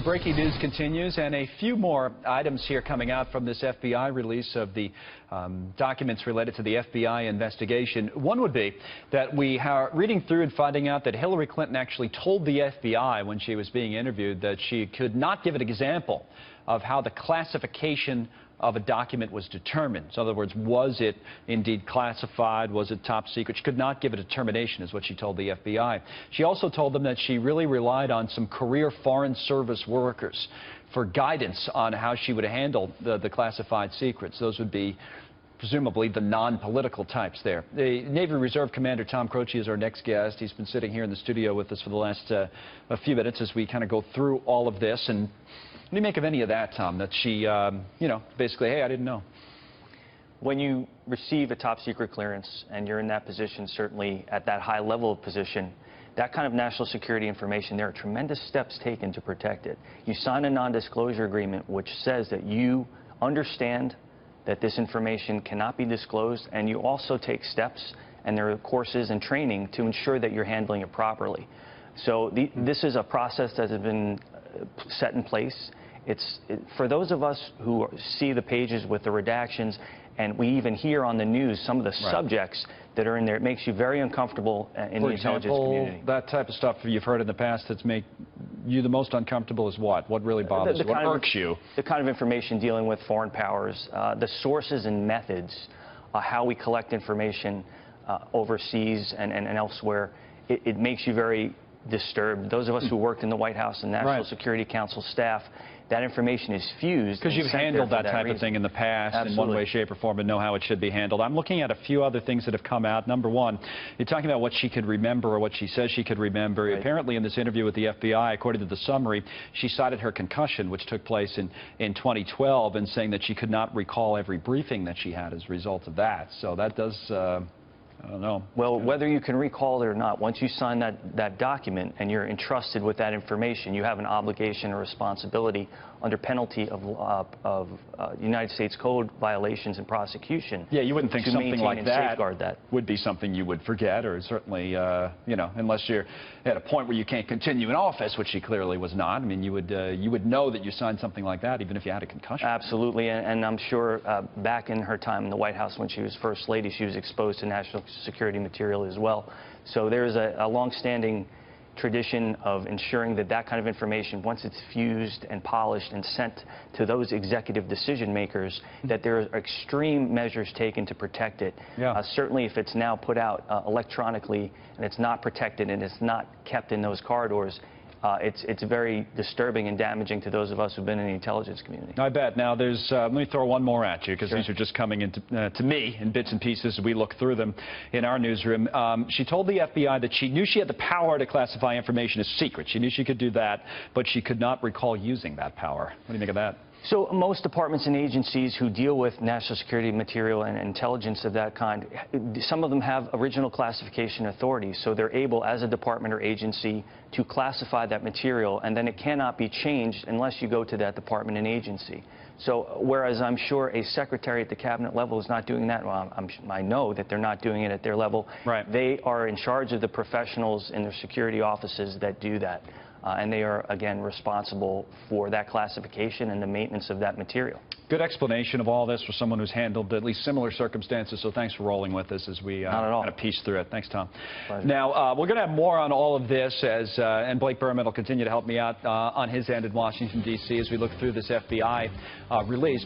The breaking news continues, and a few more items here coming out from this FBI release of the documents related to the FBI investigation. One would be that we are reading through and finding out that Hillary Clinton actually told the FBI when she was being interviewed that she could not give an example of how the classification of a document was determined. So in other words, was it indeed classified? Was it top secret? She could not give a determination, is what she told the FBI. She also told them that she really relied on some career Foreign Service workers for guidance on how she would handle the classified secrets. Those would be presumably the non-political types there. The Navy Reserve Commander Tom Croce is our next guest. He's been sitting here in the studio with us for the last a few minutes as we kind of go through all of this. And what do you make of any of that, Tom, that she, you know, basically, hey, I didn't know? When you receive a top secret clearance and you're in that position, certainly at that high level of position, that kind of national security information, there are tremendous steps taken to protect it. You sign a non-disclosure agreement which says that you understand that this information cannot be disclosed, and you also take steps, and there are courses and training to ensure that you're handling it properly. So this is a process that has been set in place. For those of us who see the pages with the redactions, and we even hear on the news some of the subjects that are in there, it makes you very uncomfortable in the intelligence community. That type of stuff you've heard in the past that's made you the most uncomfortable is what? What really bothers you? What irks you? The kind of information dealing with foreign powers, the sources and methods, how we collect information overseas and elsewhere, it makes you very disturbed. Those of us who worked in the White House and National Security Council staff, that information is fused. Because you've handled that type of thing in the past in one way, shape, or form and know how it should be handled. I'm looking at a few other things that have come out. Number one, you're talking about what she could remember or what she says she could remember. Apparently in this interview with the FBI, according to the summary, she cited her concussion, which took place in 2012, and saying that she could not recall every briefing that she had as a result of that. So that does... I don't know. Well, whether you can recall it or not, once you sign that document and you're entrusted with that information, you have an obligation or responsibility under penalty of United States Code violations and prosecution. Yeah, you wouldn't think something like that would be something you would forget, or certainly, you know, unless you're at a point where you can't continue in office, which she clearly was not. I mean, you would know that you signed something like that, even if you had a concussion. Absolutely, and I'm sure back in her time in the White House when she was First Lady, she was exposed to national security material as well. So there's a long-standing tradition of ensuring that that kind of information, once it's fused and polished and sent to those executive decision makers, that there are extreme measures taken to protect it. Yeah. Certainly if it's now put out electronically and it's not protected and it's not kept in those corridors, it's very disturbing and damaging to those of us who've been in the intelligence community. I bet. Now, there's, let me throw one more at you, because these are just coming into, to me in bits and pieces as we look through them in our newsroom. She told the FBI that she knew she had the power to classify information as secret. She knew she could do that, but she could not recall using that power. What do you think of that? So most departments and agencies who deal with national security material and intelligence of that kind, some of them have original classification authority, so they're able as a department or agency to classify that material, and then it cannot be changed unless you go to that department and agency. So whereas I'm sure a secretary at the cabinet level is not doing that, well, I know that they're not doing it at their level. They are in charge of the professionals in their security offices that do that. And they are, again, responsible for that classification and the maintenance of that material. Good explanation of all this for someone who's handled at least similar circumstances, so thanks for rolling with us as we kind of piece through it. Thanks, Tom. Pleasure. Now, we're going to have more on all of this, and Blake Berman will continue to help me out on his end in Washington, D.C. as we look through this FBI release.